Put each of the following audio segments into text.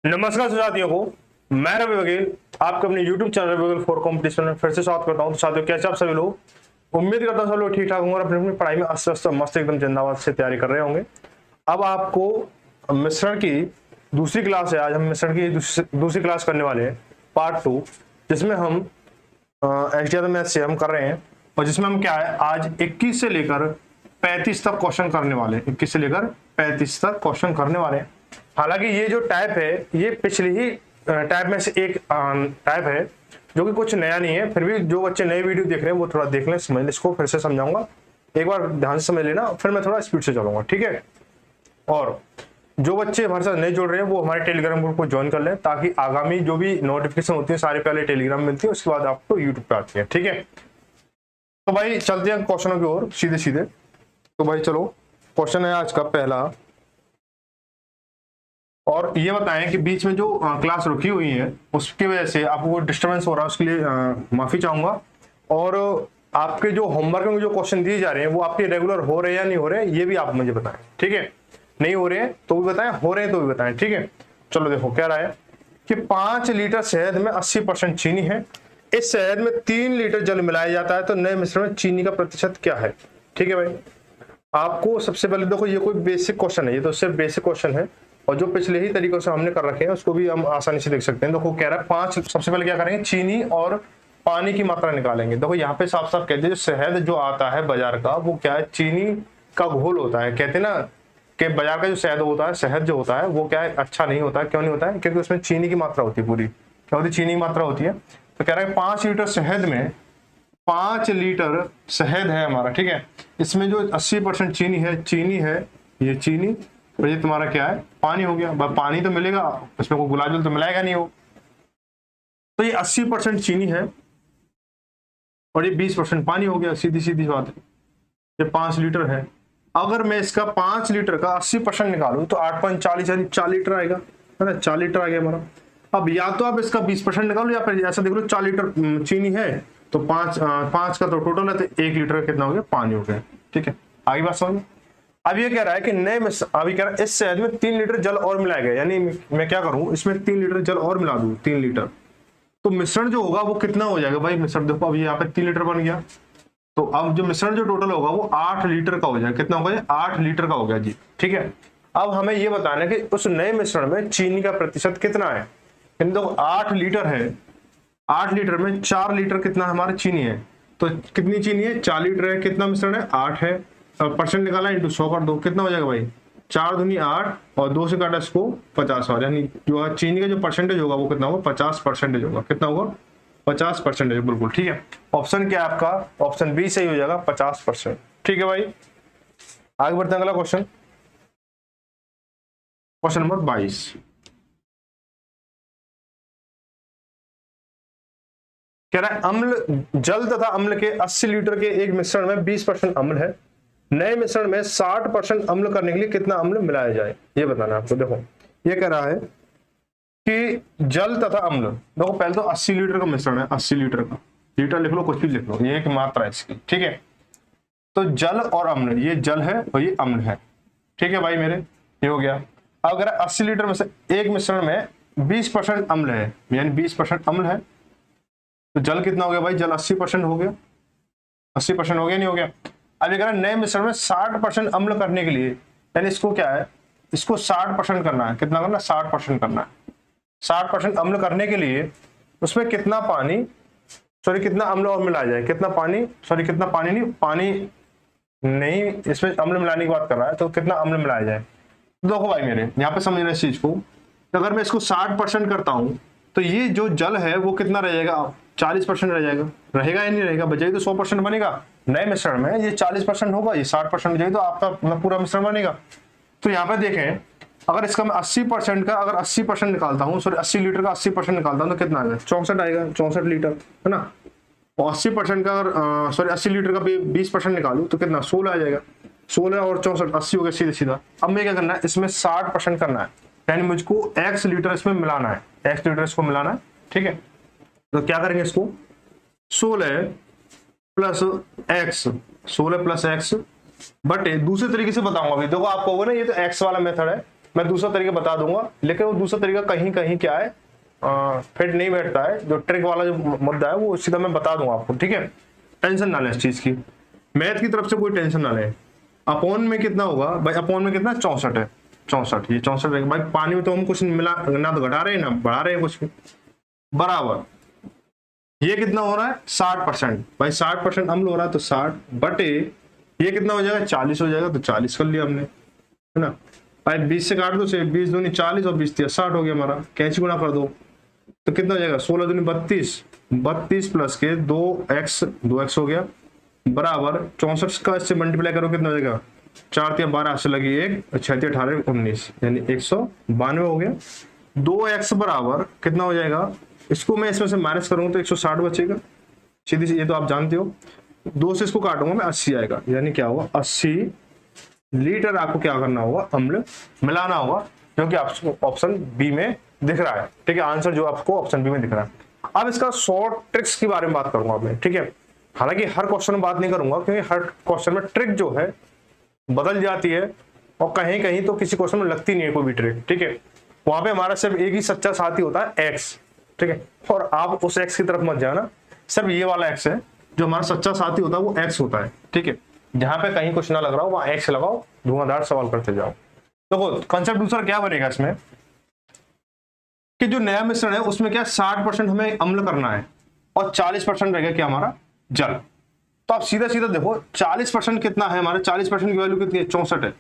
नमस्कार साथियों को, मैं रवि वकील आपके अपने YouTube चैनल रवि वकील फॉर कंपटीशन में फिर से स्वागत करता हूं। तो साथियों, कैसे आप सभी लोग? उम्मीद करता हूं सब लोग ठीक ठाक होंगे और अपनी अपनी पढ़ाई में अस्वस्थ मस्त एकदम जिंदाबाद से तैयारी कर रहे होंगे। अब आपको मिश्रण की दूसरी क्लास है। आज हम मिश्रण की दूसरी क्लास करने वाले हैं, पार्ट 2, जिसमें हम एचडीआर मैथ से हम कर रहे हैं और जिसमें हम क्या है आज 21 से लेकर 35 तक क्वेश्चन करने वाले हैं। 21 से लेकर 35 तक क्वेश्चन करने वाले हैं। हालांकि ये जो टाइप है ये पिछली ही टाइप में से एक टाइप है जो कि कुछ नया नहीं है। फिर भी जो बच्चे नए वीडियो देख रहे हैं वो थोड़ा देख लें, समझ लें, इसको फिर से समझाऊंगा। एक बार ध्यान से समझ लेना, फिर मैं थोड़ा स्पीड से चलूंगा, ठीक है। और जो बच्चे हमारे साथ नहीं जुड़ रहे हैं वो हमारे टेलीग्राम ग्रुप को ज्वाइन कर लें, ताकि आगामी जो भी नोटिफिकेशन होती है सारे पहले टेलीग्राम मिलती है, उसके बाद आपको यूट्यूब पे आती है, ठीक है। तो भाई चलते हैं क्वेश्चनों की ओर सीधे सीधे। तो भाई चलो, क्वेश्चन है आज का पहला, और ये बताएं कि बीच में जो क्लास रुकी हुई है उसकी वजह से आपको डिस्टरबेंस हो रहा है, उसके लिए माफी चाहूंगा। और आपके जो होमवर्क में जो क्वेश्चन दिए जा रहे हैं वो आपके रेगुलर हो रहे हैं या नहीं हो रहे हैं, ये भी आप मुझे बताएं, ठीक है। नहीं हो रहे हैं तो भी बताएं, हो रहे हैं तो भी बताएं, ठीक है। चलो देखो, कह रहा है कि 5 लीटर शहद में 80% चीनी है। इस शहद में 3 लीटर जल मिलाया जाता है, तो नए मिश्रण में चीनी का प्रतिशत क्या है? ठीक है भाई, आपको सबसे पहले देखो, ये कोई बेसिक क्वेश्चन है, ये तो सिर्फ बेसिक क्वेश्चन है, और जो पिछले ही तरीकों से हमने कर रखे हैं उसको भी हम आसानी से देख सकते हैं। देखो कह रहा है 5, सबसे पहले क्या करेंगे, चीनी और पानी की मात्रा निकालेंगे। देखो यहाँ पे साफ साफ कहते हैं, जो शहद जो आता है बाजार का वो क्या है, चीनी का घोल होता है। कहते हैं ना कि बाजार का जो शहद होता है, शहद जो होता है वो क्या है, अच्छा नहीं होता है। क्यों नहीं होता है? क्योंकि उसमें चीनी की मात्रा होती है, पूरी क्या होती है, चीनी की मात्रा होती है। तो कह रहा है 5 लीटर शहद में 5 लीटर शहद है हमारा, ठीक है। इसमें जो 80% चीनी है, ये चीनी, और ये तुम्हारा क्या है, पानी हो गया। पानी तो मिलेगा, उसमें कोई गुलाब जल तो मिलाएगा नहीं वो। तो ये 80% चीनी है और ये 20% पानी हो गया, सीधी सीधी बात है। ये 5 लीटर है। अगर मैं इसका 5 लीटर का 80% निकालूं तो 8.40 यानी 4 लीटर आएगा, है ना। 4 लीटर आ गया हमारा। अब या तो आप इसका 20% निकालो, या फिर ऐसा देख लो 4 लीटर चीनी है तो 5 का तो टोटल है, तो 1 लीटर कितना हो गया, पानी हो गया, ठीक है। आगे बात समझ। अब ये कह रहा है कि अभी कह रहा है इस शहद में 3 लीटर जल और मिलाया गया, यानी मैं क्या करूं, इसमें 3 लीटर जल और मिला दूं, 3 लीटर, तो मिश्रण जो होगा वो कितना हो जाएगा भाई। मिश्रण देखो, अभी यहाँ पे 3 लीटर बन गया, तो अब जो मिश्रण जो टोटल होगा वो 8 लीटर का हो जाएगा। कितना होगा, 8 लीटर का हो गया जी, ठीक है। अब हमें ये बताना है कि उस नए मिश्रण में चीनी का प्रतिशत कितना है। देखो 8 लीटर है, 8 लीटर में 4 लीटर कितना हमारा चीनी है, तो कितनी चीनी है, 4 लीटर है, कितना मिश्रण है, 8 है। परसेंट निकाला इंटू 100 कर दो, कितना हो जाएगा भाई, 4 दूनी 8 और 2 से काटा इसको 50 और, यानी जो है चीनी का जो परसेंटेज होगा वो कितना होगा, 50% होगा। कितना होगा, 50%, बिल्कुल ठीक है। ऑप्शन क्या है आपका, ऑप्शन बी सही हो जाएगा, 50%, ठीक है भाई। आगे बढ़ते हैं, अगला क्वेश्चन, क्वेश्चन नंबर 22। कह रहा है अम्ल, जल तथा अम्ल के 80 लीटर के एक मिश्रण में 20% अम्ल है। नए मिश्रण में 60% अम्ल करने के लिए कितना अम्ल मिलाया जाए, ये बताना है आपको। देखो ये कह रहा है कि जल तथा अम्ल, देखो पहले तो 80 लीटर का मिश्रण है, 80 लीटर का, लीटर लिख लो, कुछ भी लिख लो, ये एक मात्रा है इसकी, ठीक है। तो जल और अम्ल, ये जल है और ये अम्ल है, ठीक है भाई मेरे, ये हो गया। अगर 80 लीटर में से एक मिश्रण में 20% अम्ल है, यानी 20% अम्ल है, तो जल कितना हो गया भाई, जल 80% हो गया, 80% हो गया, नहीं हो गया। अब अगर नए मिश्रण में 60% अम्ल करने के लिए, यानी इसको क्या है, इसको 60% करना है, कितना करना है, 60% करना है। 60% अम्ल करने के लिए उसमें कितना पानी, सॉरी कितना अम्ल और मिलाया जाए, कितना पानी, सॉरी कितना पानी नहीं, पानी नहीं, इसमें अम्ल मिलाने की बात कर रहा है, तो कितना अम्ल मिलाया जाए। देखो भाई मेरे, यहाँ पे समझना इस चीज को, अगर मैं इसको 60% करता हूं तो ये जो जल है वो कितना रह जाएगा, 40% रह जाएगा, रहेगा या नहीं रहेगा, बजाय तो 100% बनेगा। नए मिश्रण में ये 40% होगा, ये 60% हो जाएगा, तो आपका पूरा मिश्रण बनेगा। तो यहाँ पे देखें, अगर इसका मैं 80% का अगर 80% निकालता हूँ, सॉरी 80 लीटर का 80% निकालता हूँ तो कितना आएगा, 64 आएगा, 64 लीटर, है ना। और 80% का अगर सॉरी 80 लीटर का 20% निकालू तो कितना, 16 आ जाएगा। 16 और 64, 80 हो गया सीधे सीधा। अब मैं क्या करना है, इसमें 60% करना है, यानी मुझको x लीटर इसमें मिलाना है, x लीटर इसको मिलाना है, ठीक है। तो क्या करेंगे, इसको 16 प्लस x, 16 प्लस x बटे, दूसरे तरीके से बताऊंगा अभी, देखो आप कहोगे ना ये तो x वाला मेथड है, मैं दूसरा तरीका बता दूंगा, लेकिन वो दूसरा तरीका कहीं कहीं क्या है फिट नहीं बैठता है। जो ट्रिक वाला जो मुद्दा है वो सीधा मैं बता दूंगा आपको, ठीक है। टेंशन ना लें इस चीज की, मैथ की तरफ से कोई टेंशन ना लें। अपॉन में कितना होगा भाई, अपॉन में कितना 64 है, 64, ये 64 रहेगा भाई। पानी में तो हम कुछ मिला ना तो घटा रहे हैं ना बढ़ा रहे हैं कुछ भी, बराबर ये कितना हो रहा है 60% भाई, 60% अम्ल हो रहा है तो 60 बटे ये कितना हो जाएगा 40 हो जाएगा, तो 40 कर लिया हमने, है ना भाई। 20 से काट दो, 20 दूनी 40 और 20 60 हो गया हमारा, कैंची गुना कर दो तो कितना हो जाएगा 16 दूनी 32, 32 प्लस के 2x हो गया बराबर 64 का इससे मल्टीप्लाई करो कितना हो जाएगा 4 × 12 से लगी 1 6 × 18 19 यानी 192 हो गया। 2x बराबर कितना हो जाएगा, इसको मैं इसमें से माइनस करूंगा तो 160 बचेगा, सीधी सी ये तो आप जानते हो। 2 से इसको काटूंगा मैं 80 आएगा, यानी क्या होगा 80 लीटर आपको क्या करना होगा अम्ल मिलाना होगा, जो कि आपको ऑप्शन बी में दिख रहा है, ठीक है। आंसर जो आपको ऑप्शन बी में दिख रहा है। अब इसका शॉर्ट ट्रिक्स के बारे में बात करूंगा मैं, ठीक है। हालांकि हर क्वेश्चन में बात नहीं करूंगा क्योंकि हर क्वेश्चन में ट्रिक जो है बदल जाती है और कहीं कहीं तो किसी क्वेश्चन में लगती नहीं है कोई भी ट्रिक, ठीक है। वहां पे हमारा सिर्फ एक ही सच्चा साथी होता है एक्स, ठीक है। और आप उस एक्स की तरफ मत जाना, सिर्फ ये वाला एक्स है जो हमारा सच्चा साथी होता है, वो एक्स होता है, ठीक है। जहां पे कहीं कुछ ना लग रहा हो वहां एक्स लगाओ, धुआंधार सवाल करते जाओ। देखो कंसेप्ट दूसरा क्या बनेगा इसमें कि जो नया मिश्रण है उसमें क्या 60% हमें अम्ल करना है और 40% रहेगा क्या हमारा जल। तो आप सीधा सीधा देखो 40% कितना है हमारा, 40% की वैल्यू कितनी है 64 है,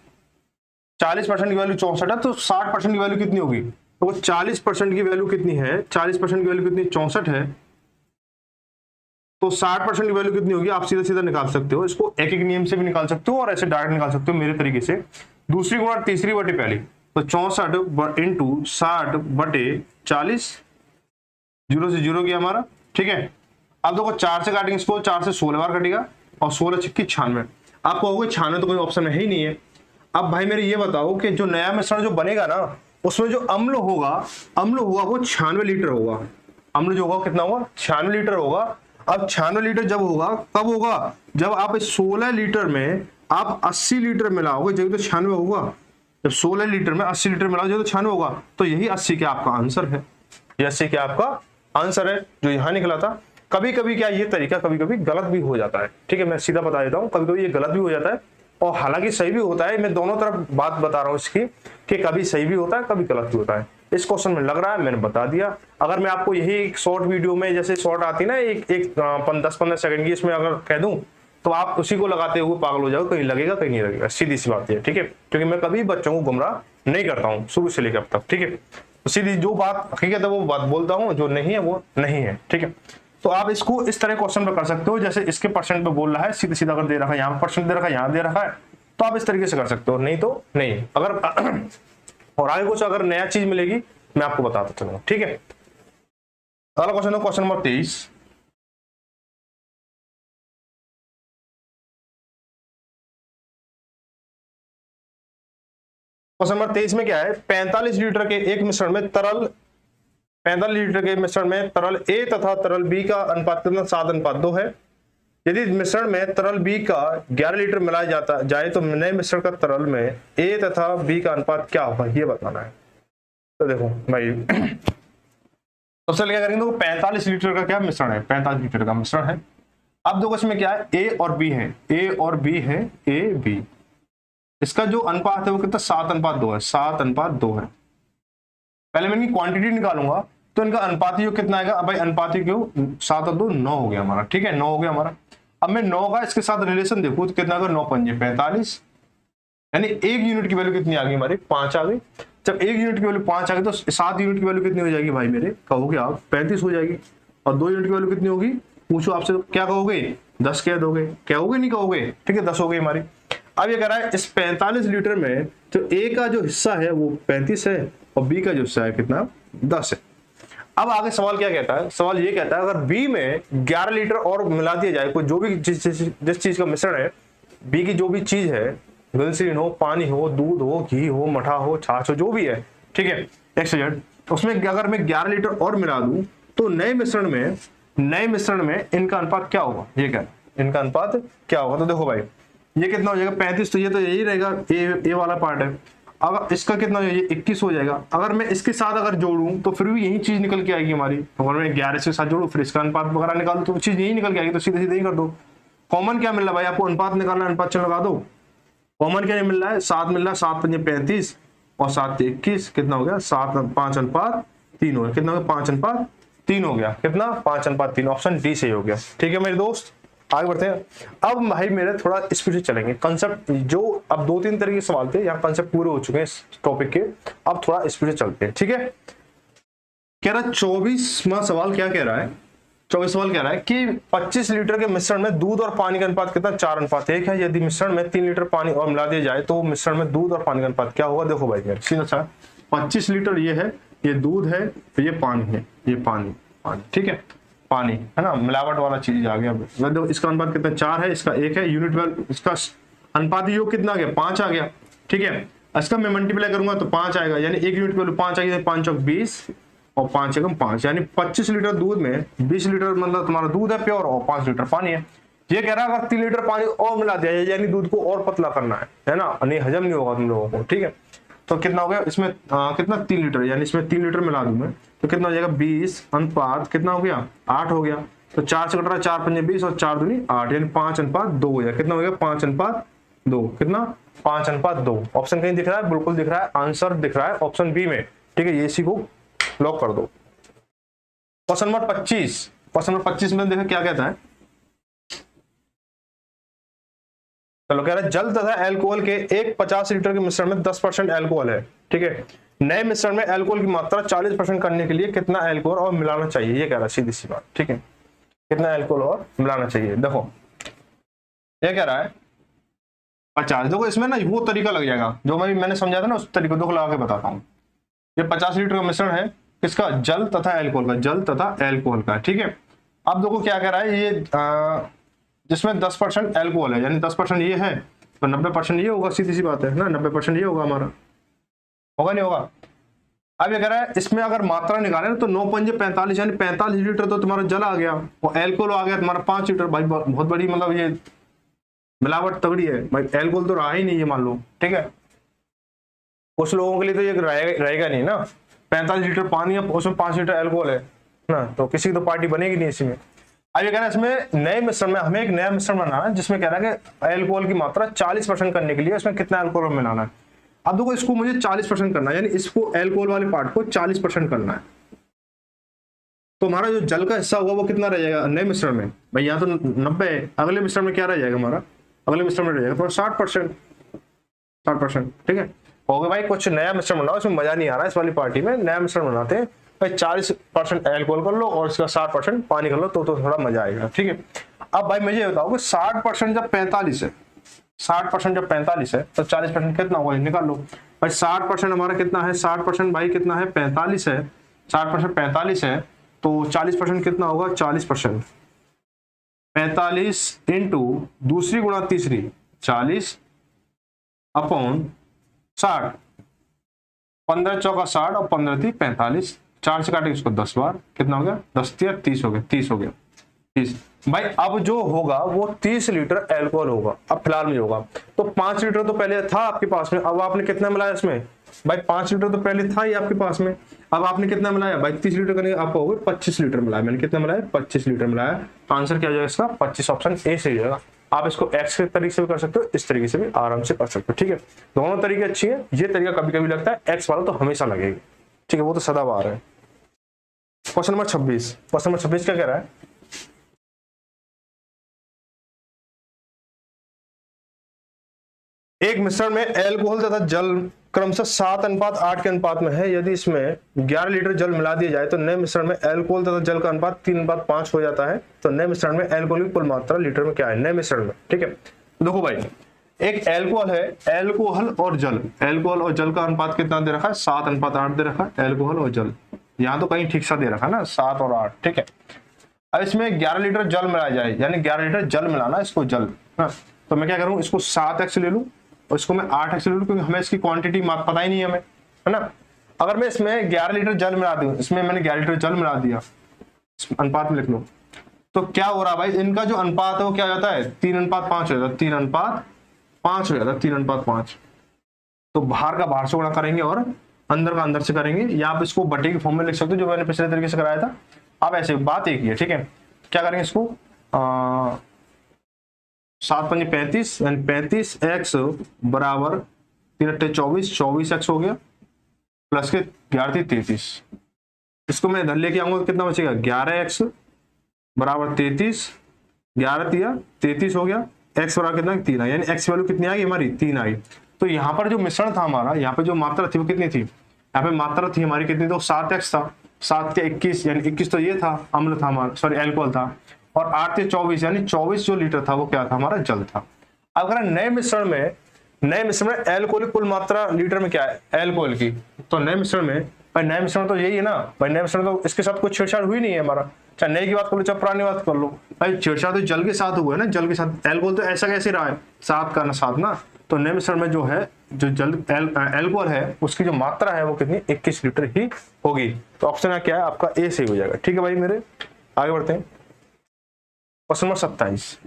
40% की वैल्यू 64 है तो 60% की वैल्यू कितनी होगी, तो वो 40% की वैल्यू कितनी है, 40% की वैल्यू कितनी 64 है तो 60% की वैल्यू कितनी होगी आप सीधा सीधा निकाल सकते हो। इसको एक एक नियम से भी निकाल सकते हो और ऐसे डायरेक्ट निकाल सकते हो मेरे तरीके से, दूसरी गुणा तीसरी बटे पहली, तो 64 इंटू 60 बटे 40, 0 से 0 गया हमारा, ठीक है। अब देखो 4 से काटेंगे इसको, 4 से 16 बार कटेगा और 16 छिक्की 96, आप कहोगे 96 तो कोई ऑप्शन है ही नहीं है। अब भाई मेरे ये बताओ कि जो नया मिश्रण जो बनेगा ना उसमें जो अम्ल होगा वो 96 लीटर होगा, अम्ल जो होगा कितना होगा 96 लीटर होगा। अब 96 लीटर जब होगा कब होगा, जब आप इस 16 लीटर में आप 80 लीटर मिलाओगे जब तो 96 होगा, जब 16 लीटर में 80 लीटर मिलाओगे जब तो 96 होगा, तो यही 80 का आपका आंसर है, ये 80 का आपका आंसर है जो यहाँ निकला था। कभी कभी क्या ये तरीका कभी कभी गलत भी हो जाता है, ठीक है, मैं सीधा बता देता हूँ, कभी कभी ये गलत भी हो जाता है और हालांकि सही भी होता है। मैं दोनों तरफ बात बता रहा हूँ इसकी कि कभी सही भी होता है कभी गलत भी होता है। इस क्वेश्चन में लग रहा है मैंने बता दिया। अगर मैं आपको यही एक शॉर्ट वीडियो में जैसे शॉर्ट आती है ना एक 10-15 सेकंड की, इसमें अगर कह दूं तो आप उसी को लगाते हुए पागल हो जाओ, कहीं लगेगा कहीं नहीं लगेगा, सीधी सी बात है, ठीक है। क्योंकि मैं कभी बच्चों को गुमराह नहीं करता हूँ शुरू से लेकर अब तक, ठीक है। तो सीधी जो बात हकीकत है वो बात बोलता हूँ, जो नहीं है वो नहीं है, ठीक है। तो आप इसको इस तरह क्वेश्चन पे कर सकते हो, जैसे इसके परसेंट पे बोल रहा है सीधा सीधा अगर दे रखा है यहाँ परसेंट दे रखा है यहाँ दे रखा है तो आप इस तरीके से कर सकते हो, नहीं तो नहीं। अगर और आगे कुछ अगर नया चीज मिलेगी मैं आपको बताता चलूंगा, ठीक है। अगला क्वेश्चन है क्वेश्चन नंबर 23। क्वेश्चन नंबर 23 में क्या है, 45 लीटर के एक मिश्रण में तरल 45 लीटर के मिश्रण में तरल ए तथा तरल बी का अनुपात कितना 7:2 है। यदि मिश्रण में तरल बी का 11 लीटर मिलाया जाता जाए तो नए मिश्रण का तरल में ए तथा बी का अनुपात क्या होगा ये बताना है। तो देखो भाई सबसे क्या करेंगे, तो 45 लीटर का क्या मिश्रण है, 45 लीटर का मिश्रण है। अब देखो इसमें क्या है ए और बी है, ए और बी है, ए बी, इसका जो अनुपात है वो कितना 7:2 है, 7:2 है। पहले मैं इनकी क्वांटिटी निकालूंगा तो इनका अनुपाती योग कितना आएगा, भाई अनुपाती योग 7 और 2 9 हो गया हमारा, ठीक है 9 हो गया हमारा। अब मैं 9 का इसके साथ रिलेशन देखूं तो कितना होगा 9 पंजे 45, यानी एक यूनिट की वैल्यू कितनी आ गई हमारी 5 आ गई। जब एक यूनिट की वैल्यू 5 आ गई तो 7 यूनिट की वैल्यू कितनी हो जाएगी भाई मेरे, कहोगे आप 35 हो जाएगी। और 2 यूनिट की वैल्यू कितनी होगी, पूछो आपसे तो क्या कहोगे 10 कह दोगे, कहोगे नहीं कहोगे, ठीक है 10 हो गई हमारी। अब ये कह रहा है इस 45 लीटर में तो ए का जो हिस्सा है वो 35 है और बी का जो हिस्सा है कितना 10 है। अब आगे सवाल क्या कहता है, सवाल ये कहता है अगर बी में 11 लीटर और मिला दिया जाए, कोई जो भी जिस चीज का मिश्रण है, बी की जो भी चीज है, ग्लिसरीन हो, पानी हो, दूध हो, घी हो, मठा हो, छाछ हो, जो भी है, ठीक है एक्स जेड, उसमें अगर मैं 11 लीटर और मिला दूं तो नए मिश्रण में इनका अनुपात क्या होगा, ये क्या इनका अनुपात क्या होगा। तो देखो भाई ये कितना हो जाएगा 35, तो ये तो यही रहेगा ए वाला पार्ट है। अगर इसका कितना हो जाएगा, ये 21 हो जाएगा। अगर मैं इसके साथ अगर जोड़ूं तो फिर भी यही चीज निकल के आएगी हमारी। अगर मैं 11 के साथ जोड़ूं फिर इसका अनुपात वगैरह निकाल दो तो चीज यही निकल के आएगी। तो सीधे सीधे ही कर दो। कॉमन क्या मिल रहा है भाई आपको, अनुपात निकालना है, अनुपात चलो लगा दो। कॉमन क्या मिल रहा है, 7 मिल रहा है, 7 पंजे 35 और 7 21, कितना हो गया 5:3 हो गया। कितना हो गया 5:3 हो गया। कितना 5:3, ऑप्शन डी सही हो गया। ठीक है मेरे दोस्त, आगे बढ़ते हैं। अब भाई मेरे थोड़ा स्पीड से चलेंगे। कंसेप्ट जो अब 2-3 तरह के सवाल थे, यहाँ कंसेप्ट पूरे हो चुके हैं इस टॉपिक के। अब थोड़ा स्पीड से चलते हैं। ठीक है, कह रहा 24वां सवाल क्या कह रहा है, 24 सवाल कह रहा है कि 25 लीटर के मिश्रण में दूध और पानी का अनुपात कितना, 4:1 है। यदि मिश्रण में 3 लीटर पानी और मिला दिया जाए तो मिश्रण में दूध और पानी का अनुपात क्या होगा। देखो भाई यार सीधा सा 25 लीटर ये है, ये दूध है, तो ये पानी है, ये पानी ठीक है, पानी है ना, मिलावट वाला चीज आ गया। देखो इसका अनुपात कितना 4 है, इसका 1 है, यूनिट वेल इसका अनुपात योग कितना आ गया 5 आ गया। ठीक है, इसका मैं मल्टीप्लाई करूंगा तो 5 आएगा, यानी 1 यूनिट वैल्यू 5 आएगी, 5 चौक 20 और 5 एकम 5, यानी 25 लीटर दूध में 20 लीटर मतलब तुम्हारा दूध है प्योर और 5 लीटर पानी है। ये कह रहा है अगर 3 लीटर पानी और मिला दिया जाए, यानी दूध को और पतला करना है ना, नहीं हजम नहीं होगा तुम लोगों को। ठीक है, तो कितना हो गया इसमें कितना 3 लीटर, यानी इसमें 3 लीटर मिला दूं मैं तो कितना हो जाएगा 20 अनुपात कितना हो गया 8 हो गया। तो 4 से कट रहा है, 4 पंजे 20 और 4 दूनी 8, यानी 5:2 हो गया। कितना हो गया 5:2, कितना 5:2। ऑप्शन कहीं दिख रहा है, बिल्कुल दिख रहा है, आंसर दिख रहा है ऑप्शन बी में। ठीक है, ये इसी को लॉक कर दो। क्वेश्चन नंबर 25, क्वेश्चन नंबर 25 में देखो क्या कहता है। चलो कह रहा है जल तथा एल्कोहल के एक 50 लीटर के मिश्रण में 10% एल्कोहल है। ठीक है, नए मिश्रण में एल्कोहल की मात्रा 40% करने के लिए कितना एल्कोहल और मिलाना चाहिए, ये कह रहा है सीधी सी बात। ठीक है, कितना एल्कोहल और मिलाना चाहिए। देखो ये कह रहा है 50। देखो इसमें ना वो तरीका लग जाएगा जो मैंने समझा था ना, उस तरीके को लगा के बताता हूँ। ये 50 लीटर का मिश्रण है, किसका, जल तथा एल्कोहल का, जल तथा एल्कोहल का। ठीक है, अब देखो क्या कह रहा है, ये जिसमें 10% एल्कोहल है, यानी 10% ये है तो 90% ये होगा, सीधी सी बात है ना, 90% ये होगा हमारा, होगा नहीं होगा। अब ये कह रहा है इसमें अगर मात्रा निकाले ना तो 9 पंजे 45, यानी 45 लीटर तो तुम्हारा जल आ गया और एल्कोहल आ गया तुम्हारा 5 लीटर। भाई बहुत बड़ी मतलब ये मिलावट तगड़ी है भाई, एल्कोहल तो रहा ही नहीं ये मान लो। ठीक है, कुछ लोगों के लिए तो ये रहेगा नहीं ना, 45 लीटर पानी है उसमें 5 लीटर एल्कोहल है ना, तो किसी की तो पार्टी बनेगी नहीं इसी में। अब ये कह रहा है इसमें नए मिश्रण में हमें एक नया मिश्रण बनाना है जिसमें कह रहा है कि एल्कोहल की मात्रा 40% करने के लिए इसमें कितना एल्कोहल मिलाना है। अब देखो इसको मुझे 40% करना है, यानी इसको एल्कोहल वाले पार्ट को 40% करना है। तो हमारा जो जल का हिस्सा होगा वो कितना रह जाएगा नए मिश्रण में, भाई यहाँ तो 90 है, अगले मिश्रण में क्या रह जाएगा हमारा, अगले मिश्रण में रह जाएगा तो 60%। ठीक है, हो गया भाई, कुछ नया मिश्रण बनाओ, इसमें मजा नहीं आ रहा है इस वाली पार्टी में, नया मिश्रण बनाते हैं भाई, 40% एल्कोहल कर लो और इसका 60% पानी कर लो तो थोड़ा मजा आएगा। ठीक है, अब भाई मुझे बताओ कि 60% जब 45 है, 60% जब 45 है तो 40% कितना होगा, निकाल लो भाई। 60% हमारा कितना है, 60% भाई कितना है 45 है, 60% 45 है तो 40% कितना होगा 40%, 45 इंटू दूसरी गुणा तीसरी 40 अपॉन 60, 15 चौका 60 और 15 थी 45, 4 से काटे इसको 10 बार, कितना हो गया 10 या 30 हो गया, 30 हो गया 30। भाई अब जो होगा वो 30 लीटर एल्कोहल होगा अब फिलहाल में होगा। तो 5 लीटर तो पहले था आपके पास में, अब आपने कितना मिलाया इसमें भाई, 5 लीटर तो पहले था ही आपके पास में, अब आपने कितना मिलाया भाई 30 लीटर करने आपको हो गए 25 लीटर मिलाया, मैंने कितना मिलाया 25 लीटर मिलाया। तो आंसर क्या हो जाएगा इसका 25, ऑप्शन ए सही हो जाएगा। आप इसको एक्स के तरीके से भी कर सकते हो, इस तरीके से भी आराम से कर सकते हो। ठीक है, दोनों तरीके अच्छी है, ये तरीका कभी कभी लगता है, एक्स वाला तो हमेशा लगेगा। ठीक है, वो तो सदाबहार है। क्वेश्चन नंबर 26, क्वेश्चन नंबर 26 क्या कह रहा है, एक मिश्रण में एल्कोहल तथा जल क्रमशः 7:8 के अनुपात में है। यदि इसमें 11 लीटर जल मिला दिया जाए तो नए मिश्रण में एल्कोहल तथा जल का अनुपात 3:5 हो जाता है। तो नए मिश्रण में एल्कोहल की कुल मात्रा लीटर में क्या है नए मिश्रण में। ठीक है, देखो भाई एक एल्कोहल है, एल्कोहल और जल, एल्कोहल और जल का अनुपात कितना दे रखा है 7:8 दे रखा है, एल्कोहल और जल, यहाँ तो कहीं ठीक सा दे रखा है ना 7 और 8। ठीक है, अब इसमें 11 लीटर जल मिलाया जाए, यानी 11 लीटर जल मिलाना इसको जल ना, तो मैं क्या करूँ इसको 7x ले लूँ और इसको मैं 8x ले लूँ, क्योंकि हमें इसकी क्वांटिटी पता ही नहीं है हमें, है ना। अगर मैं इसमें 11 लीटर जल मिला दूं, इसमें मैंने 11 लीटर जल मिला दिया, अनुपात में लिख लो, तो क्या हो रहा है भाई, इनका जो अनुपात है वो क्या हो जाता है 3:5 हो जाता है, 3:5 हो जाता है, 3:5। तो बाहर का बाहर से गुणा करेंगे और अंदर का अंदर से करेंगे, या आप इसको बटे की फॉर्म में लिख सकते हो जो मैंने पिछले तरीके से कराया था। अब ऐसे बात एक ही है, ठीक है। क्या करेंगे इसको 7 पंजे 35 यानी 35x बराबर 3 अट्ठे 24, 24x हो गया प्लस के 11 33। इसको मैं इधर लेके आऊंगा, कितना बचेगा 11x बराबर 33, 11 तिया 33 हो गया, x बराबर कितना 3 आई, यानी x वैल्यू कितनी आ गई हमारी 3 आई। तो यहाँ पर जो मिश्रण था हमारा, यहाँ पे जो मात्रा थी वो कितनी थी, यहाँ पे मात्रा थी हमारी कितनी, तो 7x था, 7 के 21 यानी 21 तो ये था अम्ल था हमारा, सॉरी एल्कोहल था, और 8 के 24 यानी 24 जो लीटर था वो क्या था हमारा जल था। अगर नए मिश्रण में एल्कोहल की कुल मात्रा लीटर में क्या है एल्कोहल की, तो नए मिश्रण में भाई नए मिश्रण तो यही है ना भाई, नए मिश्रण तो इसके साथ कोई छेड़छाड़ हुई नहीं है हमारा, चाहे नए की बात कर लो चाहे पुरानी बात कर लो, भाई छेड़छाड़ तो जल के साथ हुआ है ना, जल के साथ एल्कोहल तो ऐसा कैसे रहा है साथ का ना साथ ना। तो नए मिश्रण में जो है जो जल एल्कोहल है उसकी जो मात्रा है वो कितनी 21 लीटर ही होगी। तो ऑप्शन क्या है आपका ए सही हो जाएगा। ठीक है भाई मेरे, आगे बढ़ते हैं क्वेश्चन नंबर 27।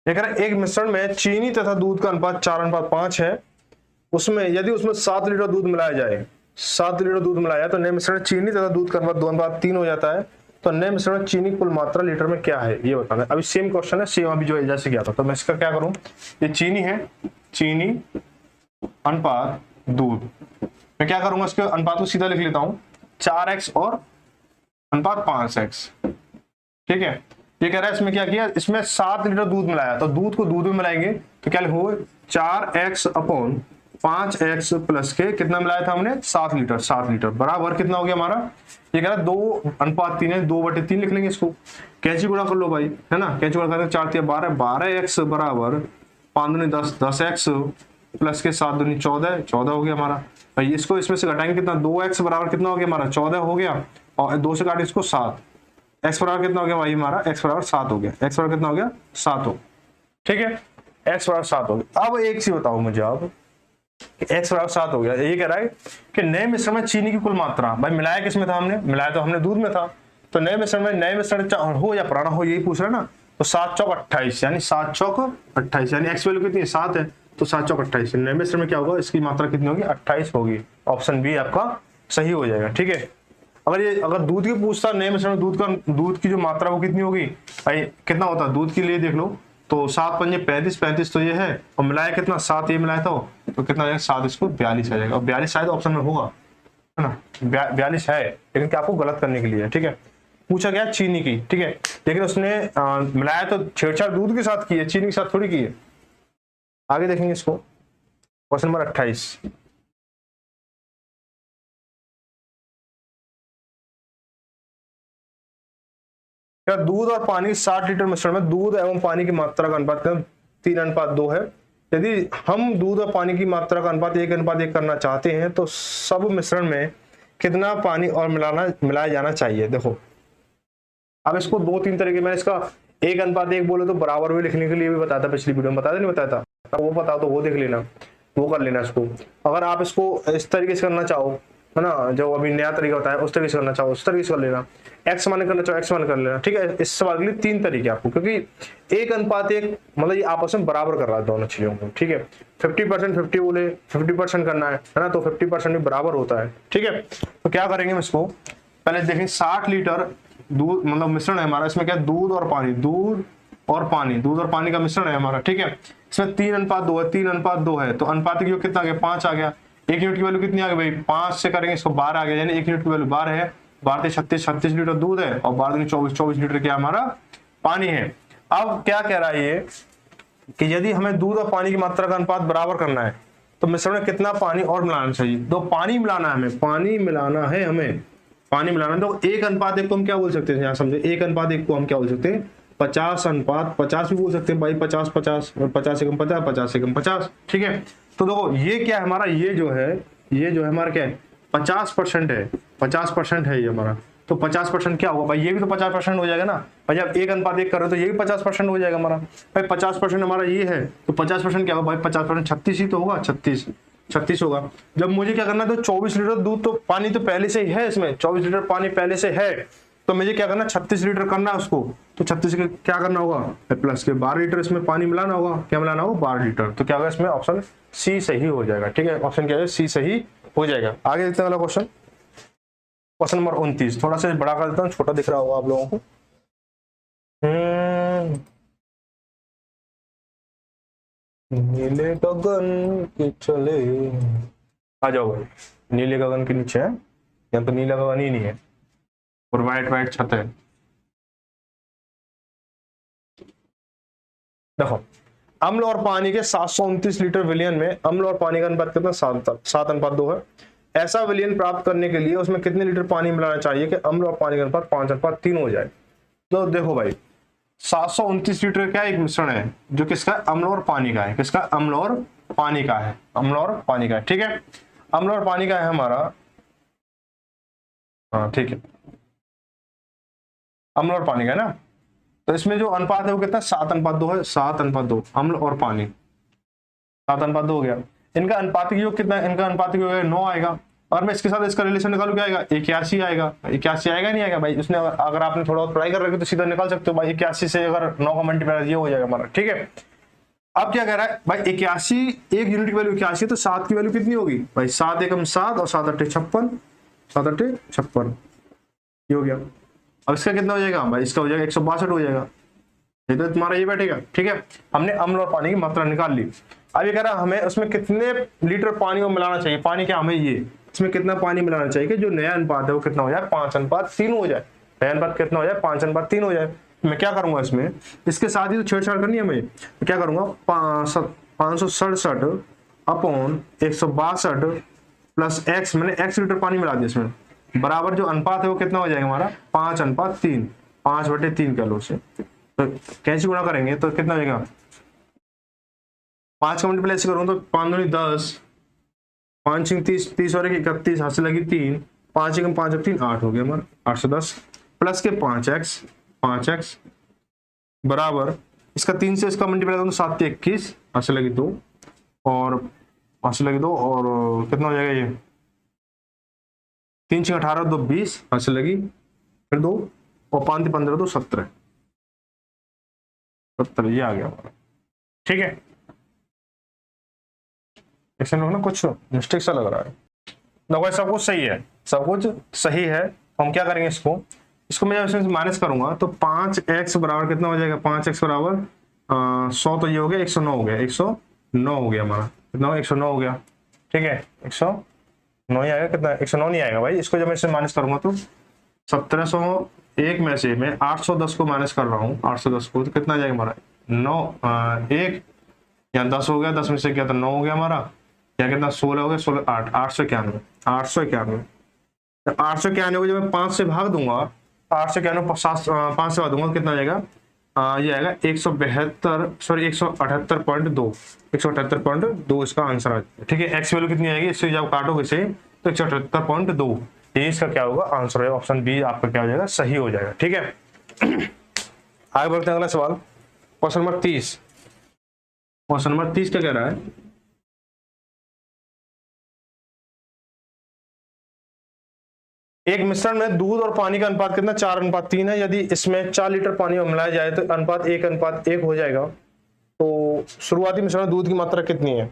एक मिश्रण में चीनी तथा दूध का अनुपात 4:5 है, उसमें यदि उसमें 7 लीटर दूध मिलाया जाए, 7 लीटर दूध मिलाया तो नए मिश्रण चीनी तथा दूध का अनुपात 2:3 हो जाता है। तो नए मिश्रण में चीनी कुल मात्रा लीटर में क्या है ये बताना है। अभी सेम क्वेश्चन है, सेम अभी जो जैसे किया था। तो मैं इसका क्या करूं, ये चीनी है, चीनी अनुपात दूध, मैं क्या करूंगा इसके अनुपात को सीधा लिख लेता हूं 4x और अनुपात 5x। ठीक है, ये कह रहा है इसमें क्या किया, इसमें 7 लीटर दूध मिलाया, तो दूध को दूध में मिलाएंगे तो क्या हो 4x अपॉन 5x प्लस के कितना मिलाया था हमने 7 लीटर, 7 लीटर बराबर कितना हो गया हमारा, ये कह रहा है 2:3 है, 2/3 लिख लेंगे इसको, कैंची गुणा कर लो भाई, है ना, कैंची गुणा करके 4 × 12, 12x बराबर 5 × 10, 10x प्लस के 7 दूनी 14, 14 हो गया हमारा भाई। इसको इसमें से घटाएंगे कितना, 2x बराबर कितना हो गया हमारा 14 हो गया, और 2 से काटे इसको 7, x बराबर कितना हो गया भाई हमारा, x बराबर 7 हो गया, x बराबर कितना हो गया 7 हो, ठीक है, x बराबर 7 हो गया। अब एक चीज बताओ मुझे आप, x बराबर 7 हो गया, ये कह रहा है कि नए मिश्रण में चीनी की कुल मात्रा, भाई मिलाया किसमें था हमने, मिलाया तो हमने दूध में था, तो नए मिश्रण हो या पुराना हो यही पूछ रहा है ना। तो 7 चौक 28 यानी 7 चौक 28 यानी x वैल्यू कितनी है 7 है, तो 7 चौक 28 नए मिश्रण में क्या होगा, इसकी मात्रा कितनी होगी 28 होगी। ऑप्शन बी आपका सही हो जाएगा। ठीक है, अगर दूध की पूछता नए मिश्रण में दूध की जो मात्रा वो कितनी होगी भाई, कितना होता है दूध के लिए देख लो, तो 7 पंजे 35, 35 तो ये है, और मिलाया कितना 7 ये मिलाया था, तो कितना आ जाएगा 7 इसको 42 आ जाएगा, और 42 शायद ऑप्शन में होगा, है ना, 42 है, लेकिन क्या आपको गलत करने के लिए। ठीक है, पूछा गया चीनी की, ठीक है, लेकिन उसने मिलाया तो छेड़छाड़ दूध के साथ की है, चीनी के साथ थोड़ी की है। आगे देखेंगे इसको, क्वेश्चन नंबर 28। क्या दूध और पानी 60 लीटर मिश्रण में दूध एवं पानी की मात्रा का अनुपात 3:2 है। यदि हम दूध और पानी की मात्रा का अनुपात 1:1 करना चाहते हैं तो सब मिश्रण में कितना पानी और मिलाया जाना चाहिए। देखो अब इसको 2-3 तरीके, मैंने इसका 1:1 बोले तो बराबर भी लिखने के लिए भी बताया था, पिछली वीडियो में बताया नहीं बताया था, वो बताओ तो वो देख लेना, वो कर लेना इसको। अगर आप इसको इस तरीके से करना चाहो, है ना, जो अभी नया तरीका होता है उस तरीके से करना चाहो उस तरीके से कर लेना, x मान करना चाहो x मान कर लेना। ठीक है, इस सवाल के लिए 3 तरीके आपको, क्योंकि 1:1 मतलब ये आपस में बराबर कर रहा है दोनों चीजों को। ठीक है, 50% 50 बोले 50% करना है ना, तो 50% भी बराबर होता है। ठीक है, तो क्या करेंगे हम इसको पहले देखें, 60 लीटर दूध मतलब मिश्रण है हमारा, इसमें क्या दूध और पानी का मिश्रण है हमारा। ठीक है, इसमें 3:2 है, 3:2 है, तो अनुपात की कितना आ गया 5 आ गया, 1 यूनिट की वैल्यू कितनी आ गई भाई 5 से करेंगे इसको 12 आ गया, यानी 1 यूनिट की वैल्यू 12 है, 12 से 36 लीटर दूध है, और 12 24 लीटर क्या हमारा पानी है। अब क्या कह रहा है ये कि यदि हमें दूध और पानी की मात्रा का अनुपात बराबर करना है तो मिश्रण में कितना पानी और मिलाना चाहिए, तो पानी मिलाना है हमें, पानी मिलाना। तो 1:1 को हम क्या बोल सकते हैं, यहाँ समझे 1:1 को हम क्या बोल सकते हैं 50:50 भी बोल सकते हैं भाई, 50-50 और 50 से कम 50, 50 से कम 50। ठीक है, तो देखो ये क्या है हमारा, ये जो है हमारा क्या है 50% है, 50% है ये हमारा, तो 50% क्या होगा भाई, ये भी तो 50% हो जाएगा ना भाई, जब 1:1 कर रहे हो तो ये भी 50% हो जाएगा हमारा भाई, 50% हमारा ये है, तो 50% क्या होगा भाई 50% 36 ही तो होगा, 36 होगा। जब मुझे क्या करना है, तो 24 लीटर दूध तो पानी तो पहले से ही है इसमें, 24 लीटर पानी पहले से है, तो मुझे क्या करना 36 लीटर करना है उसको, तो 36 के क्या करना होगा, प्लस के 12 लीटर इसमें पानी मिलाना होगा। क्या मिलाना होगा, 12 लीटर। तो क्या होगा इसमें, ऑप्शन सी सही हो जाएगा। ठीक है, ऑप्शन क्या है, सी सही हो जाएगा। आगे देखते हैं अगला क्वेश्चन, क्वेश्चन नंबर 29। थोड़ा सा बड़ा कर देता हूँ, छोटा दिख रहा होगा आप लोगों को। नीले गगन के चले, आ जाओ भाई, नीले गगन के नीचे है, या तो नीला गगन ही नहीं है और वाइट वाइट छत है। देखो, अम्ल और पानी के 729 लीटर विलयन में अम्ल और पानी का अनुपात कितना, 7:2 है। ऐसा विलयन प्राप्त करने के लिए उसमें कितने लीटर पानी मिलाना चाहिए कि अम्ल और पानी का अनुपात 5:3 हो जाए। तो देखो भाई, 729 लीटर क्या एक मिश्रण है जो किसका, अम्ल और पानी का है। किसका, अम्ल और पानी का है, अम्ल और पानी का है। ठीक है, अम्ल और पानी का है हमारा, हाँ ठीक है, अम्ल और पानी का है ना। तो इसमें जो अनुपात है वो कितना, 7:2 है, 7:2, अम्ल और पानी 7:2 हो गया। इनका अनुपातिक योग कितना है, इनका अनुपातिक योग 9 आएगा। और मैं इसके साथ इसका रिलेशन निकालू, क्या आएगा, 81 आएगा। 81 आएगा नहीं आएगा भाई, उसने अगर आपने थोड़ा बहुत पढ़ाई कर रखी तो सीधा निकाल सकते हो भाई, 81 से अगर 9 का मल्टीप्लाई ये हो जाएगा हमारा। ठीक है, अब क्या कह रहा है भाई, 81 एक यूनिट की वैल्यू 81, तो 7 की वैल्यू कितनी होगी भाई, 7 एकम 7 और 7 8 56, 7 8 56 ये हो गया। अब इसका कितना हो जाएगा भाई, इसका हो जाएगा 162 हो जाएगा। ये तो तुम्हारा ये बैठेगा। ठीक है, हमने अम्ल और पानी की मात्रा निकाल ली। अब ये कह रहा है हमें उसमें कितने लीटर पानी को मिलाना चाहिए, पानी क्या, हमें ये इसमें कितना पानी मिलाना चाहिए कि जो नया अनुपात है वो कितना हो जाए, 5:3 हो जाए। नया अनुपात कितना हो जाए, 5:3 हो जाए। मैं क्या करूंगा इसमें, इसके साथ ही तो छेड़छाड़ करनी है हमें, तो क्या करूंगा, 567 अपॉन 162 प्लस एक्स, मैंने एक्स लीटर पानी मिला दिया इसमें, बराबर जो अनुपात है वो कितना हो जाएगा हमारा, 5:3, 5/3 कह लो उसे। तो कैसे गुणा करेंगे तो कितना हो जाएगा, 5 का मल्टीप्लाई ऐसे करूँ तो 5 दूनी 10, 5 30, 30 और 31, हाथ से लगी 3, 5 एकम 5 3 8 हो गया हमारा 810 प्लस के 5x बराबर, इसका 3 से इसका मल्टीप्लाई करूँ तो 7 21, हाथ से लगी 2 और हाथ से लगी 2 और कितना हो जाएगा ये, 3 6 18 2 20, हाथ से लगी फिर 2 और 5 15 2 17, ये आ गया हमारा। ठीक है, इसमें ना कुछ मिस्टेक सा लग रहा है। देखो सब कुछ सही है, सब कुछ सही है। हम क्या करेंगे, इसको मैं इसमें माइनस करूंगा तो 5x बराबर कितना हो जाएगा, 5x बराबर 100, तो ये हो गया 109 हो गया, 109 हो गया हमारा, कितना हो 109 हो गया। ठीक है, 109 ही आएगा, कितना 109 नहीं आएगा भाई। इसको जब मैं इससे माइनस करूंगा तो 1701 में से मैं 810 को माइनस कर रहा हूँ, 810 को, तो कितना आ जाएगा हमारा 9 1 यहाँ 10 हो गया, 10 में से क्या था 9 हो गया हमारा, या कितना 16 हो गया, 16 8 891, 891 891 को जब मैं 5 से भाग दूंगा, 891 5 से भाग दूंगा कितना आ जाएगा, ये आएगा 178.2, 178.2 इसका आंसर आ जाएगा। ठीक है, एक्स वैल्यू कितनी आएगी, इससे जब काटोगे इसे तो 178.2, ये इसका क्या होगा आंसर है, ऑप्शन बी आपका क्या हो जाएगा, सही हो जाएगा। ठीक है, आगे बढ़ते हैं अगला सवाल, क्वेश्चन नंबर 30। क्वेश्चन नंबर 30 क्या कह रहा है, एक मिश्रण में दूध और पानी का अनुपात कितना, 4:3 है। यदि इसमें 4 लीटर पानी मिलाया जाए तो अनुपात 1:1 हो जाएगा। तो शुरुआती मिश्रण में दूध की मात्रा कितनी है,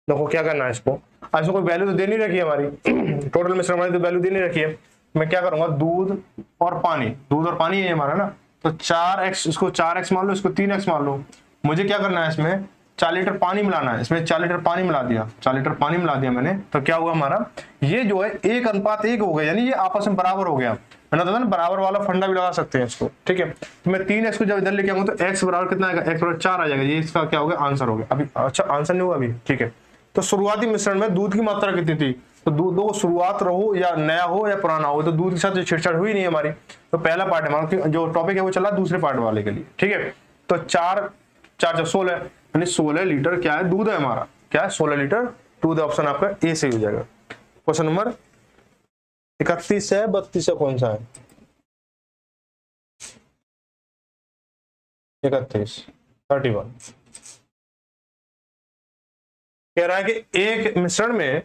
देखो क्या करना है इसको, ऐसे कोई वैल्यू तो दे नहीं रखी है हमारी टोटल मिश्रण वाली तो वैल्यू दे नहीं रखी है। मैं क्या करूंगा, दूध और पानी है हमारा ना, तो 4x, इसको 4x मान लो, इसको 3x मान लो। मुझे क्या करना है, इसमें 4 लीटर पानी मिलाना है, इसमें 4 लीटर पानी मिला दिया, 4 लीटर पानी मिला दिया मैंने, तो क्या हुआ हमारा, ये जो है 1:1 हो गया, यानी ये आपस में बराबर हो गया। मैंने बताया ना, बराबर वाला फंडा भी लगा सकते हैं इसको। ठीक है, तो मैं 3x को जब इधर लेके आऊंगा तो x बराबर कितना आएगा, x बराबर 4 आ जाएगा, ये इसका क्या हो गया, आंसर हो गया। अभी अच्छा आंसर नहीं हुआ अभी। ठीक है, तो शुरुआती मिश्रण में दूध की मात्रा कितनी थी, तो दूध को शुरुआत रहो या नया हो या पुराना हो, तो दूध के साथ छेड़छाड़ हुई नहीं हमारी। तो पहला पार्ट है हमारा, जो टॉपिक है वो चला दूसरे पार्ट वाले के लिए। ठीक है, तो 4 4 16 यानी 16 लीटर क्या है, दूध है हमारा, क्या है 16 लीटर दूध। ऑप्शन आपका ए सही हो जाएगा। क्वेश्चन नंबर 31 है, 32 है, कौन सा है, 31 31 कह रहा है कि एक मिश्रण में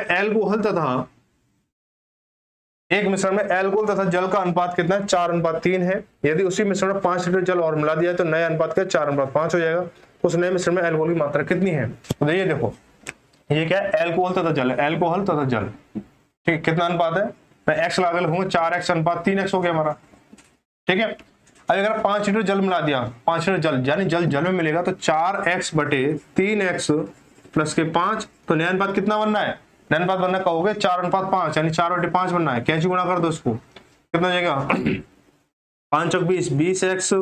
एल्कोहल तथा एक मिश्रण में एल्कोहल तथा जल का अनुपात कितना है? 4:3 है। यदि उसी मिश्रण में 5 लीटर जल और मिला दिया तो नया अनुपात क्या? 4:5 हो जाएगा। उस नए मिश्रण में एल्कोहल की मात्रा कितनी है? तो ये देखो, ये क्या है? एल्कोहल तथा जल, एल्कोहल तथा जल, ठीक है। कितना अनुपात है? मैं एक्स लगा लूंगा, 4x/3x हो गया हमारा, ठीक है। अब अगर 5 लीटर जल मिला दिया, 5 लीटर जल यानी जल में मिलेगा, तो 4x/3x प्लस के 5, तो नया अनुपात कितना बनना है? नया अनुपात बनना कहोगे 4:5 यानी 4/5 बनना है। कैसे गुणा कर दो इसको, कितना हो जाएगा? 5 चौक 20, 20x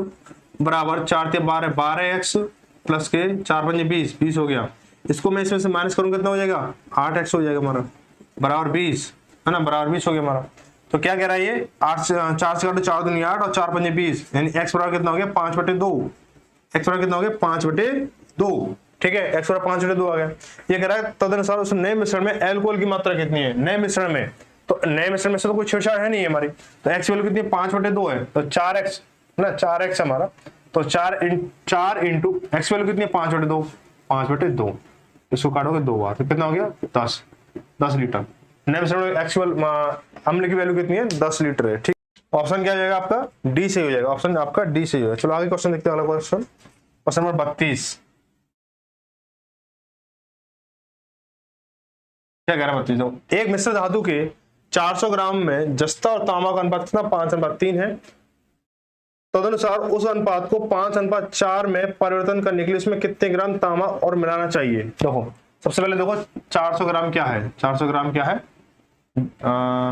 बराबर 4 ते 12, 12x प्लस के 4×5 20 हो गया। इसको मैं इसमें से माइनस करूंगा, कितना हो जाएगा? 8x हो जाएगा हमारा, बराबर 20 है ना, बराबर 20 हो गया हमारा। तो क्या कह रहा है ये? 8 से 4 से काटो, 4 दूनी 8 और 4×5 यानी x बराबर कितना हो गया? 5/2। x बराबर कितना हो गया? 5/2, ठीक है। x बराबर 5/2 आ गया। ये कह रहा है तदनुसार उस नए मिश्रण में एल्कोहल की मात्रा कितनी है? नए मिश्रण में, तो नए मिश्रण में से तो कोई छेड़छाड़ है नहीं है हमारी, तो x वैल्यू कितनी है? 5/2 है, तो 4x ना, 4x हमारा, तो 4 इंटू x वैल्यू कितनी है? 5/2, 5/2, इसको काटोगे 2 बार, तो कितना हो गया? 10 लीटर। नए मिश्रण में एक्चुअल अम्ल की वैल्यू कितनी है? 10 लीटर है, ठीक। ऑप्शन क्या हो जाएगा आपका? डी सही हो जाएगा, ऑप्शन आपका डी सही हो जाएगा। चलो आगे क्वेश्चन देखते हैं, अगला क्वेश्चन, क्वेश्चन नंबर 32। क्या कह रहा है? 32, एक मिश्र धातु के 400 ग्राम में जस्ता और तांबा का अनुपात कितना? 5:3 है। तदनुसार उस अनुपात को 5:4 में परिवर्तन करने के लिए उसमें कितने ग्राम तांबा और मिलाना चाहिए? देखो, सबसे पहले देखो 400 ग्राम क्या है? 400 ग्राम क्या है?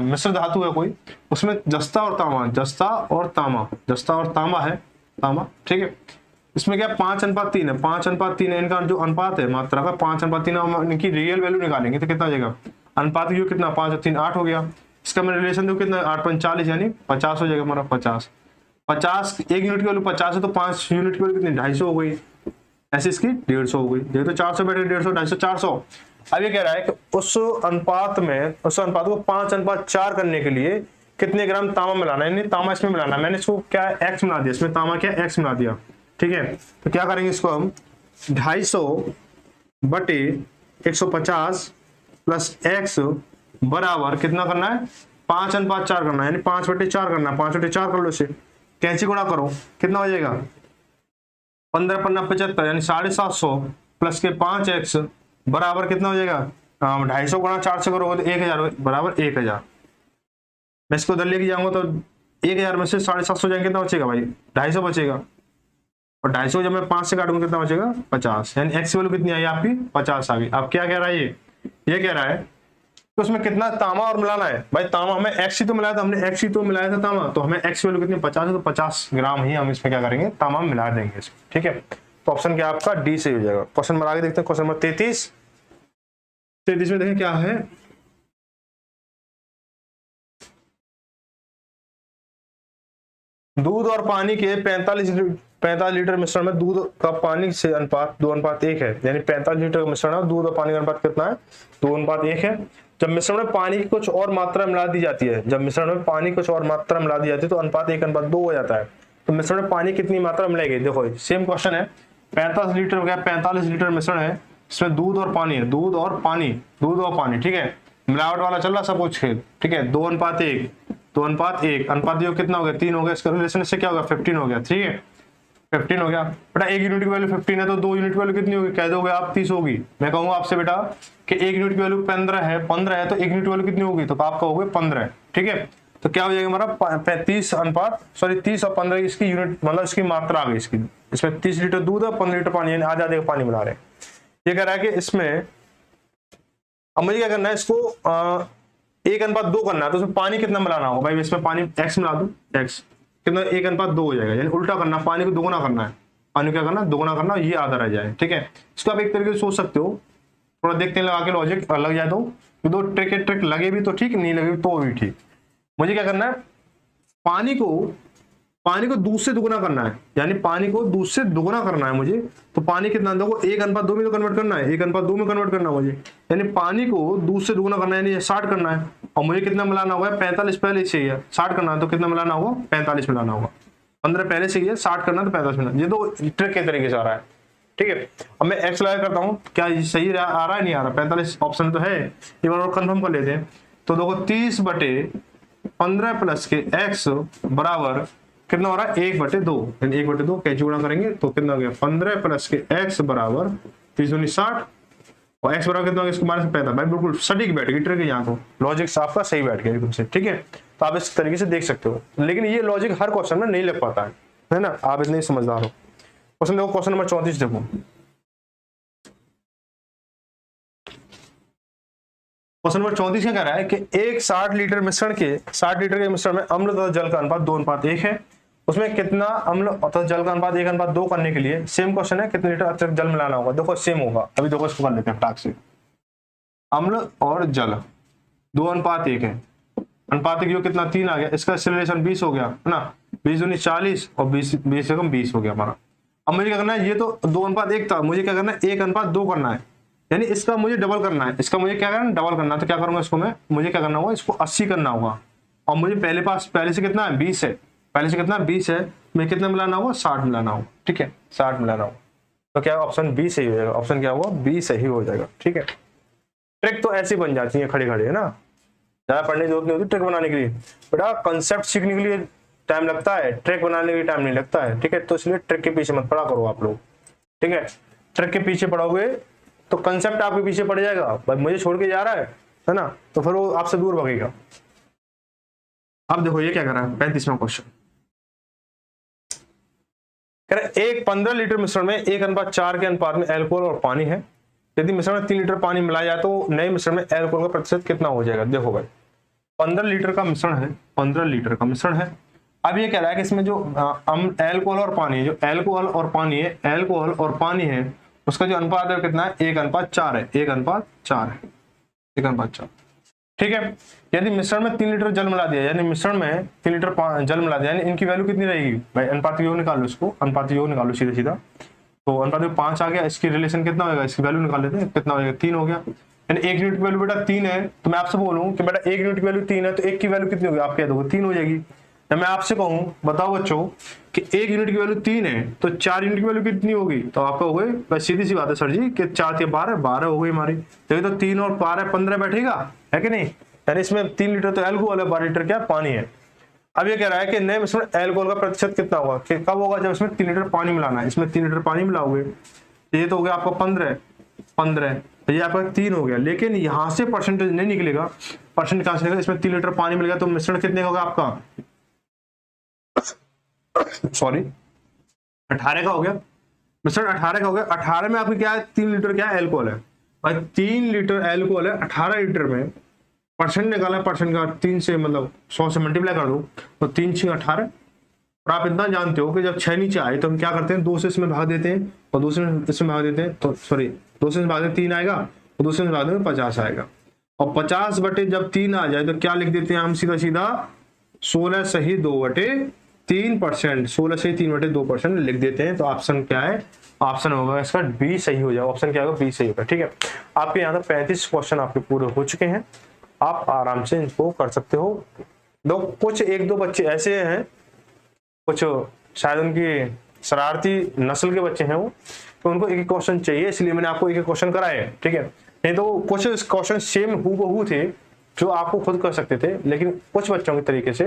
मिश्र धातु है कोई, उसमें जस्ता और तांबा, जस्ता और तांबा है, तांबा, ठीक है। इसमें क्या 5:3 है, 5:3 है, इनका जो अनुपात है मात्रा का 5:3, इनकी रियल वैल्यू निकालेंगे तो कितना आ जाएगा? अनुपात की कितना? 5:3 8 हो गया। इसका मैं रिलेशन देखो कितना? 8:40 यानी 50 हो जाएगा हमारा। 50 एक यूनिट की वैल्यू 50 है, तो 5 यूनिट की वैल्यू कितनी? 250 हो गई। ऐसे इसकी 150 हो गई। देखो तो 400 बैठे 150, 250, 400। अब ये कह रहा है कि उस अनुपात को 5:4 करने के लिए कितने ग्राम तांबा मिलाना है? यानी तांबा इसमें मिलाना है। मैंने इसको क्या है? x मिला दिया, इसमें तांबा क्या है? x मिला दिया, ठीक है। तो क्या करेंगे इसको हम? 250/150 प्लस x बराबर कितना करना है? 5:4 करना है, यानी 5/4 करना है। 5/4 कर लो इसे, कैंची गुणा करो, कितना हो जाएगा? 15×5 यानी 750 प्लस के 5x बराबर कितना हो जाएगा? 250 गुणा 4 से करोगे तो 1000 बराबर 1000। मैं इसको उधर लेके जाऊंगा तो 1000 में से 750 जाएंगे, कितना बचेगा भाई? 250 बचेगा। और 250 जब मैं 5 से काटूंगा कितना बचेगा? 50, यानी x वैल्यू कितनी आई आपकी? 50 आ गई। अब क्या कह रहा है ये कह रहा है तो उसमें कितना तांबा और मिलाना है? भाई तांबा हमें x ही तो मिलाया था, हमने x ही तो मिलाया था तांबा, तो हमें x वैल्यू कितनी? 50 है, तो 50 ग्राम ही हम इसमें क्या करेंगे? तांबा मिला देंगे इसमें, ठीक है। तो ऑप्शन क्या आपका? डी से हो जाएगा। क्वेश्चन नंबर आगे देखते हैं, क्वेश्चन नंबर 33 में देखें क्या है। दूध और पानी के 45 लीटर मिश्रण में दूध का पानी से अनुपात 2:1 है, यानी 45 लीटर का मिश्रण है, दूध और पानी का अनुपात कितना है? 2:1 है। जब मिश्रण में पानी की कुछ और मात्रा मिला दी जाती है, तो अनुपात 1:2 हो जाता है। तो मिश्रण में पानी कितनी मात्रा मिलेगी? देखो सेम क्वेश्चन है, 45 लीटर हो गया, 45 लीटर मिश्रण है, इसमें दूध और पानी है, दूध और पानी, ठीक है। मिलावट वाला चल रहा सब कुछ, ठीक है। 2:1, अनुपात जो कितना हो गया? 3 हो गया। इसका रिलेशन इससे क्या होगा? 15 हो गया, ठीक है। 15 हो गया बेटा। 1 यूनिट की वैल्यू 15 है, तो 2 यूनिट की वैल्यू कितनी होगी? कह दोगे आप 30 होगी। मैं कहूंगा आपसे बेटा कि 1 यूनिट की वैल्यू 15 है, तो 1 यूनिट की वैल्यू कितनी होगी? तो आप कहोगे 15, ठीक है। तो क्या हो जाएगा हमारा? 30 और 15 इसकी यूनिट, मतलब इसकी मात्रा आ गई इसकी। इसमें 30 लीटर दूध और 15 लीटर पानी, यानी आधा पानी मिला रहे हैं। ये कह रहा है कि इसमें अब मुझे क्या करना है? इसको 1:2 करना है, तो उसमें पानी कितना मिलाना होगा? भाई इसमें पानी x मिला दूं, x कितना? 1:2 हो जाएगा, यानी उल्टा करना, पानी को दोगुना करना है। पानी क्या करना? दोगुना करना, ये आधा रह जाए, ठीक है। इसको आप एक तरीके से सोच सकते हो, थोड़ा देखते हैं लगा के लॉजिक लग जाए तो दो ट्रिक लगे भी तो ठीक, नहीं लगे तो भी ठीक। मुझे क्या करना है? पानी को दूध से दुगुना करना है, यानी पानी को दूध से दुगुना करना है मुझे। तो पानी कितना? देखो 1:2 में तो कन्वर्ट करना है, 1:2 में कन्वर्ट करना है मुझे, यानी पानी को दूध से दुगुना करना है, यानी 60 करना है। और मुझे कितना मिलाना होगा? 45 पहले से ही है, 60 करना है, तो कितना मिलाना होगा? 45 मिलाना होगा। 15 पहले से ही है, 60 करना तो 45 मिलाना। ये तो ट्रिक के तरीके से आ रहा है, ठीक है। अब मैं एक्स लगा करता हूँ, क्या सही आ रहा है? नहीं आ रहा। 45 ऑप्शन तो है, एक बार और कंफर्म कर लेते हैं। तो देखो 30/, 15 प्लस के x बराबर कितना हो रहा है 1/2, यानी 1/2 कैसे गुणा करेंगे तो कितना हो गया 15 प्लस के x बराबर 360 और x बराबर कितना हो गया इसको माइनस 65। भाई बिल्कुल सटीक बैठ गई ट्रिक, यहाँ तो लॉजिक आपका सही बैठ गया एकदम से, ठीक है। तो आप इस तरीके से देख सकते हो, लेकिन ये लॉजिक हर क्वेश्चन में नहीं लग पाता है ना, आप इतने समझदार हो। क्वेश्चन देखो, क्वेश्चन नंबर 34 देखो। क्वेश्चन नंबर 34 क्या कह रहा है कि एक 60 लीटर के मिश्रण में अम्ल तथा जल का अनुपात 2:1 है, उसमें कितना अम्ल तथा जल का अनुपात 1:2 करने के लिए सेम क्वेश्चन है कितने लीटर अतिरिक्त जल मिलाना होगा। देखो सेम होगा, अभी देखो इसको कर लेते हैं फटाक से। अम्ल और जल 2:1 है, अनुपात की कितना 3 आ गया, इसका रिलेशन 20 हो गया है ना, 20 दूनी 40 और 20 से कम 20 हो गया हमारा। अब मुझे क्या करना है, ये तो 2:1 था, मुझे क्या करना है 1:2 करना है, यानी इसका मुझे डबल करना है, इसका मुझे क्या करना है डबल करना है। तो क्या करूंगा इसको मैं, मुझे क्या करना होगा इसको 80 करना होगा, और मुझे पहले से कितना है 20 है, पहले से कितना 20 है, मैं कितना मिलाना होगा 60 मिलाना होगा, ठीक है 60 मिलाना होगा। तो क्या ऑप्शन बी सही हो जाएगा, ऑप्शन क्या होगा बी सही हो जाएगा, ठीक है। ट्रिक तो ऐसी बन जाती है खड़े खड़े, है ना, ज्यादा पढ़ने की जरूरत नहीं होती ट्रिक बनाने के लिए। बेटा कंसेप्ट सीखने के लिए टाइम लगता है, ट्रिक बनाने के लिए टाइम नहीं लगता है, ठीक है। तो इसलिए ट्रिक के पीछे मत पड़ा करो आप लोग, ठीक है। ट्रिक के पीछे पढ़ोगे तो कंसेप्ट आपके पीछे पड़ जाएगा, भाई मुझे छोड़ के जा रहा है ना, तो फिर वो आपसे दूर भागेगा। अब देखो ये क्या कर रहा है 35वां क्वेश्चन, कह रहा है एक 15 लीटर मिश्रण में 1:4 के अनुपात में अल्कोहल और पानी है, यदि मिश्रण में 3 लीटर पानी मिलाया जाए तो नए मिश्रण में अल्कोहल का प्रतिशत कितना हो जाएगा। देखो भाई 15 लीटर का मिश्रण है, 15 लीटर का मिश्रण है। अब ये कह रहा है कि इसमें जो अल्कोहल और पानी है, जो अल्कोहल और पानी है, अल्कोहल और पानी है उसका जो अनुपात है कितना है 1:4 है, 1:4 है, 1:4, ठीक है। यदि मिश्रण में 3 लीटर जल मिला दिया, यानी मिश्रण में 3 लीटर जल मिला दिया, यानी इनकी वैल्यू कितनी रहेगी भाई, अनुपात योग निकालो इसको, अनुपात योग निकालो सीधा सीधा, तो अनुपात 5 आ गया, इसकी रिलेशन कितना होगा, इसकी वैल्यू निकाल लेते हैं, कितना होगा 3 हो गया, यानी 1 यूनिट की वैल्यू बेटा 3 है। तो मैं आपसे बोलूं कि बेटा 1 यूनिट की वैल्यू 3 है, तो 1 की वैल्यू कितनी होगी, आप कह दोगे 3 हो जाएगी। जब मैं आपसे कहूं बताओ बच्चों कि 1 यूनिट की वैल्यू 3 है तो 4 यूनिट की वैल्यू कितनी होगी, तो आप कहोगे बस सीधी सी बात है सर जी कि 4 से 12 हो गई हमारी, देखिए तो 3 और 12 15 बैठेगा, है कि नहीं, यानी इसमें 3 लीटर तो अल्कोहल है, 12 लीटर क्या पानी है। अब ये कह रहा है कि नए मिश्रण अल्कोहल का प्रतिशत कितना होगा, कि कब होगा जब इसमें 3 लीटर पानी मिलाना है, इसमें 3 लीटर पानी मिलाओगे, ये तो हो गया आपका 15, तो ये आपका 3 हो गया, लेकिन यहां से परसेंटेज नहीं निकलेगा, परसेंट कहां से निकलेगा, इसमें 3 लीटर पानी मिल गया तो मिश्रण कितने का होगा आपका सॉरी 18 का हो गया, मिश्रण 18 का हो गया। 18 में आपकी क्या है 3 लीटर क्या है अल्कोहल है, भाई 3 लीटर अल्कोहल है, 18 लीटर में परसेंट निकाला, परसेंट का 3 से मतलब 100 से मल्टीप्लाई कर दो तो 3 6 18। और आप इतना जानते हो कि जब 6 नीचे आए तो हम क्या करते हैं 2 से इसमें भाग देते हैं और दूसरे इसमें भाग देते हैं, तो सॉरी 2 से भाग देते 3 आएगा और दूसरे से भाग देते 50 आएगा, और 50 बटे जब 3 आ जाए तो क्या लिख देते हैं हम सीधा सीधा 16 सही 2/3%, 16 सही 3/2% लिख देते हैं। तो ऑप्शन क्या है, ऑप्शन होगा इसका बी सही हो जाएगा, ऑप्शन क्या होगा बी सही होगा, ठीक है। आपके यहाँ तक 35 क्वेश्चन आपके पूरे हो चुके हैं, आप आराम से इनको कर सकते हो। दो कुछ 1-2 बच्चे ऐसे हैं, कुछ शायद उनकी शरारती नस्ल के बच्चे हैं वो, तो उनको एक क्वेश्चन चाहिए, इसलिए मैंने आपको एक क्वेश्चन कराए, ठीक है। नहीं तो कुछ क्वेश्चन सेम हूबहू थे जो आपको खुद कर सकते थे, लेकिन कुछ बच्चों के तरीके से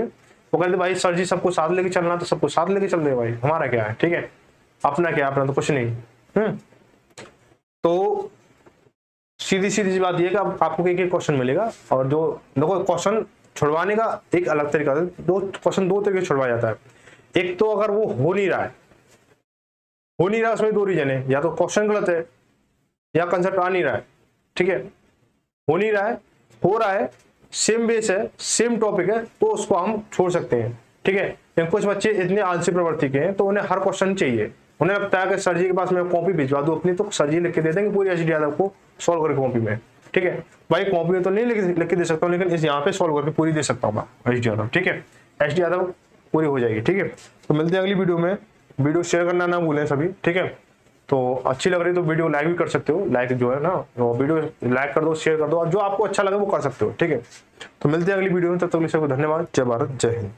वो कहते भाई सर जी सबको साथ लेके चलना, तो सबको साथ लेके चल रहे भाई, हमारा क्या है, ठीक है, अपना क्या, अपना तो कुछ नहीं। तो सीधी सी बात ये कि आपको एक क्वेश्चन मिलेगा, और जो देखो क्वेश्चन छुड़वाने का एक अलग तरीका है, दो तरीके से छुड़वाया जाता है। एक तो अगर वो हो नहीं रहा है उसमें 2 रीजन है, या तो क्वेश्चन गलत है या कंसेप्ट आ नहीं रहा है, ठीक है। हो नहीं रहा है, हो रहा है, सेम बेस है, सेम टॉपिक है, तो उसको हम छोड़ सकते हैं, ठीक है। लेकिन कुछ बच्चे इतने आलसी प्रवृत्ति के हैं तो उन्हें हर क्वेश्चन चाहिए, उन्हें लगता है कि सर जी के पास मैं कॉपी भिजवा दूं अपनी, तो सर जी लिख के दे देंगे पूरी एचडी यादव को सॉल्व करके कॉपी में, ठीक है। भाई कॉपी में तो नहीं लिख के दे सकता हूँ, लेकिन इस यहाँ पे सॉल्व करके पूरी दे सकता हूँ मैं एचडी यादव, ठीक है, एचडी यादव पूरी हो जाएगी, ठीक है। तो मिलते हैं अगली वीडियो में, वीडियो शेयर करना ना भूलें सभी, ठीक है। तो अच्छी लग रही तो वीडियो लाइक भी कर सकते हो, लाइक जो है ना वो वीडियो लाइक कर दो, शेयर कर दो, और जो आपको अच्छा लगे वो कर सकते हो, ठीक है। तो मिलते हैं अगली वीडियो में, तब तक के लिए सबको धन्यवाद, जय भारत जय हिंद।